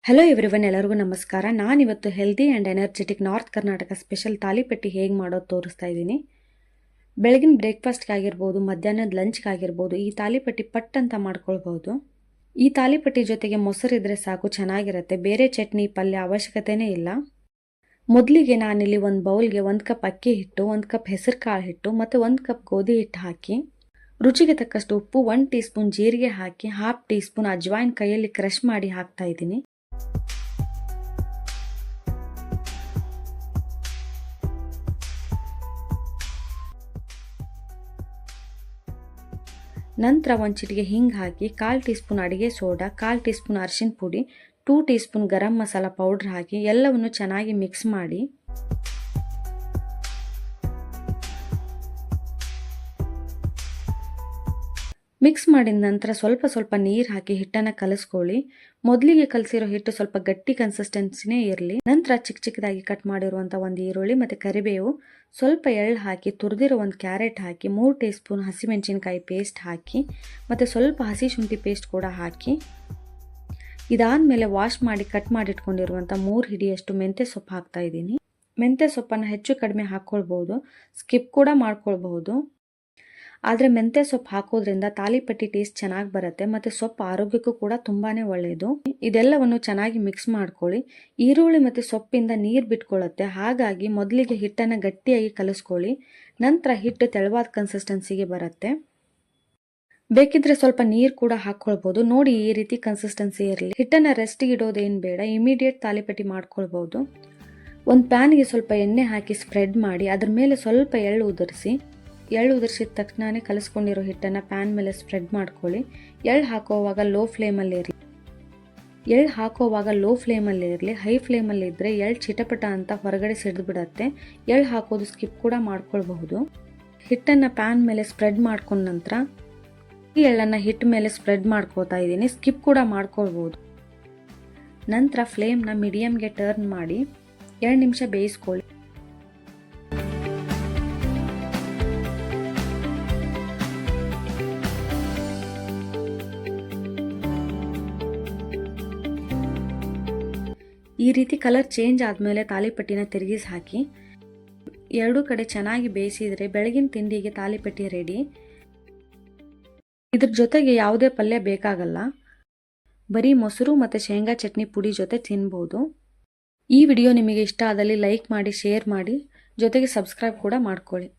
Hello everyone, ಎಲ್ಲರಿಗೂ ನಮಸ್ಕಾರ. ನಾನಿವತ್ತು healthy and energetic north Karnataka special thalipattu ಹೇಗೆ ಮಾಡೋದು ತೋರಿಸ್ತಾ ಇದ್ದೀನಿ. ಬೆಳಗಿನ ಬ್ರೇಕ್ಫಾಸ್ಟ್ಗೆ ಆಗಿರ್ಬೋದು, ಮಧ್ಯಾಹ್ನದ ಲಂಚ್ಗೆ ಆಗಿರ್ಬೋದು, ಈ ತಾಲಿಪಟ್ಟಿ ಪಟ್ ಅಂತ ಮಾಡ್ಕೊಳ್ಬೋದು. ಈ ತಾಲಿಪಟ್ಟಿ ಜೊತೆಗೆ ಮೊಸರಿದ್ರೆ ಸಾಕು, ಚೆನ್ನಾಗಿರುತ್ತೆ. ಬೇರೆ ಚಟ್ನಿ ಪಲ್ಯ ಅವಶ್ಯಕತೆನೇ ಇಲ್ಲ. ಮೊದಲಿಗೆ ನಾನಿಲ್ಲಿ ಒಂದು ಬೌಲ್ಗೆ 1 ಕಪ್ ಅಕ್ಕಿ ಹಿಟ್ಟು, 1 ಕಪ್ ಹೆಸರು ಕಾಳು ಹಿಟ್ಟು ಮತ್ತು 1 ಕಪ್ ಗೋಧಿ ಹಿಟ್ಟು ಹಾಕಿ, ರುಚಿಗೆ ತಕ್ಕಷ್ಟು ಉಪ್ಪು, 1 ಟೀ ಸ್ಪೂನ್ ಜೀರಿಗೆ ಹಾಕಿ, 1/2 ಟೀ ಸ್ಪೂನ್ ಅಜ್ವಾಯಿನ್ ಕೈಯಲ್ಲಿ ಕ್ರಷ್ ಮಾಡಿ ಹಾಕ್ತಾ ಇದ್ದೀನಿ. ನಂತರ ಒಂದು ಚಿಟಿಕೆ ಹಿಂಗೆ ಹಾಕಿ, 1/4 ಟೀ ಸ್ಪೂನ್ ಅಡುಗೆ ಸೋಡಾ, 1/4 ಟೀ ಸ್ಪೂನ್ ಅರಿಶಿನ ಪುಡಿ, 2 tea spoon garam masala powder ಹಾಕಿ ಎಲ್ಲವನ್ನು ಚೆನ್ನಾಗಿ ಮಿಕ್ಸ್ ಮಾಡಿ, ಮಿಕ್ಸ್ ಮಾಡಿದ ನಂತರ ಸ್ವಲ್ಪ ನೀರು ಹಾಕಿ ಹಿಟ್ಟನ್ನು ಕಲಿಸ್ಕೊಳ್ಳಿ. ಮೊದಲಿಗೆ ಕಲಸಿರೋ ಹಿಟ್ಟು ಸ್ವಲ್ಪ ಗಟ್ಟಿ ಕನ್ಸಿಸ್ಟೆನ್ಸಿನೇ ಇರಲಿ. ನಂತರ ಚಿಕ್ಕದಾಗಿ ಕಟ್ ಮಾಡಿರುವಂಥ ಒಂದು ಈರುಳ್ಳಿ ಮತ್ತು ಕರಿಬೇವು, ಸ್ವಲ್ಪ ಎಳ್ಳು ಹಾಕಿ, ತುರಿದಿರೋ ಒಂದು ಕ್ಯಾರೆಟ್ ಹಾಕಿ, 3 ಟೀ ಸ್ಪೂನ್ ಹಸಿಮೆಣಸಿನ್ಕಾಯಿ ಪೇಸ್ಟ್ ಹಾಕಿ ಮತ್ತು ಸ್ವಲ್ಪ ಹಸಿ ಶುಂಠಿ ಪೇಸ್ಟ್ ಕೂಡ ಹಾಕಿ, ಇದಾದಮೇಲೆ ವಾಶ್ ಮಾಡಿ ಕಟ್ ಮಾಡಿಟ್ಕೊಂಡಿರುವಂಥ 3 ಹಿಡಿಯಷ್ಟು ಮೆಂತ್ಯ ಸೊಪ್ಪು ಹಾಕ್ತಾ ಇದ್ದೀನಿ. ಮೆಂತ್ಯ ಸೊಪ್ಪನ್ನು ಹೆಚ್ಚು ಕಡಿಮೆ ಹಾಕ್ಕೊಳ್ಬೋದು, ಸ್ಕಿಪ್ ಕೂಡ ಮಾಡ್ಕೊಳ್ಬಹುದು. ಆದರೆ ಮೆಂತ್ಯ ಸೊಪ್ಪು ಹಾಕೋದ್ರಿಂದ ತಾಲಿಪಟ್ಟಿ ಟೇಸ್ಟ್ ಚೆನ್ನಾಗಿ ಬರುತ್ತೆ ಮತ್ತು ಸೊಪ್ಪು ಆರೋಗ್ಯಕ್ಕೂ ಕೂಡ ತುಂಬಾ ಒಳ್ಳೆಯದು. ಇದೆಲ್ಲವನ್ನು ಚೆನ್ನಾಗಿ ಮಿಕ್ಸ್ ಮಾಡ್ಕೊಳ್ಳಿ. ಈರುಳ್ಳಿ ಮತ್ತು ಸೊಪ್ಪಿಂದ ನೀರು ಬಿಟ್ಕೊಳ್ಳುತ್ತೆ, ಹಾಗಾಗಿ ಮೊದಲಿಗೆ ಹಿಟ್ಟನ್ನು ಗಟ್ಟಿಯಾಗಿ ಕಲಿಸ್ಕೊಳ್ಳಿ. ನಂತರ ಹಿಟ್ಟು ತೆಳುವಾದ ಕನ್ಸಿಸ್ಟೆನ್ಸಿಗೆ ಬರುತ್ತೆ. ಬೇಕಿದ್ರೆ ಸ್ವಲ್ಪ ನೀರು ಕೂಡ ಹಾಕ್ಕೊಳ್ಬೋದು. ನೋಡಿ, ಈ ರೀತಿ ಕನ್ಸಿಸ್ಟೆನ್ಸಿ ಇರಲಿ. ಹಿಟ್ಟನ್ನು ರೆಸ್ಟಿಗೆ ಇಡೋದೇನು ಬೇಡ, ಇಮಿಡಿಯೇಟ್ ತಾಲಿಪಟ್ಟಿ ಮಾಡ್ಕೊಳ್ಬೋದು. ಒಂದು ಪ್ಯಾನ್ಗೆ ಸ್ವಲ್ಪ ಎಣ್ಣೆ ಹಾಕಿ ಸ್ಪ್ರೆಡ್ ಮಾಡಿ, ಅದ್ರ ಮೇಲೆ ಸ್ವಲ್ಪ ಎಳ್ಳು ಉದುರಿಸಿದ ತಕ್ಷಣ ಕಲಿಸ್ಕೊಂಡಿರೋ ಹಿಟ್ಟನ್ನು ಪ್ಯಾನ್ ಮೇಲೆ ಸ್ಪ್ರೆಡ್ ಮಾಡ್ಕೊಳ್ಳಿ. ಎಳ್ಳು ಹಾಕೋವಾಗ ಲೋ ಫ್ಲೇಮಲ್ಲಿ ಇರಲಿ. ಹೈ ಫ್ಲೇಮಲ್ಲಿ ಇದ್ದರೆ ಎಳ್ಳು ಚಿಟಪಟ ಅಂತ ಹೊರಗಡೆ ಸಿಡಿದು ಬಿಡತ್ತೆ. ಎಳ್ಳು ಹಾಕೋದು ಸ್ಕಿಪ್ ಕೂಡ ಮಾಡ್ಕೊಳ್ಬಹುದು. ಹಿಟ್ಟನ್ನು ಪ್ಯಾನ್ ಮೇಲೆ ಸ್ಪ್ರೆಡ್ ಮಾಡ್ಕೊಂಡ ನಂತರ ಈ ಎಳ್ಳನ್ನು ಹಿಟ್ಟು ಮೇಲೆ ಸ್ಪ್ರೆಡ್ ಮಾಡ್ಕೋತಾ ಇದ್ದೀನಿ, ಸ್ಕಿಪ್ ಕೂಡ ಮಾಡ್ಕೊಳ್ಬೋದು. ನಂತರ ಫ್ಲೇಮ್ನ ಮೀಡಿಯಮ್ಗೆ ಟರ್ನ್ ಮಾಡಿ 2 ನಿಮಿಷ ಬೇಯಿಸ್ಕೊಳ್ಳಿ. ಈ ರೀತಿ ಕಲರ್ ಚೇಂಜ್ ಆದಮೇಲೆ ತಾಲಿಪಟ್ಟಿನ ತಿರುಗಿಸಿ ಹಾಕಿ, ಎರಡೂ ಕಡೆ ಚೆನ್ನಾಗಿ ಬೇಯಿಸಿದರೆ ಬೆಳಗಿನ ತಿಂಡಿಗೆ ತಾಲಿಪಟ್ಟಿ ರೆಡಿ. ಇದ್ರ ಜೊತೆಗೆ ಯಾವುದೇ ಪಲ್ಯ ಬೇಕಾಗಲ್ಲ, ಬರೀ ಮೊಸರು ಮತ್ತು ಶೇಂಗಾ ಚಟ್ನಿ ಪುಡಿ ಜೊತೆ ತಿನ್ಬೋದು. ಈ ವಿಡಿಯೋ ನಿಮಗೆ ಇಷ್ಟ ಆದಲ್ಲಿ ಲೈಕ್ ಮಾಡಿ, ಶೇರ್ ಮಾಡಿ, ಜೊತೆಗೆ ಸಬ್ಸ್ಕ್ರೈಬ್ ಕೂಡ ಮಾಡ್ಕೊಳ್ಳಿ.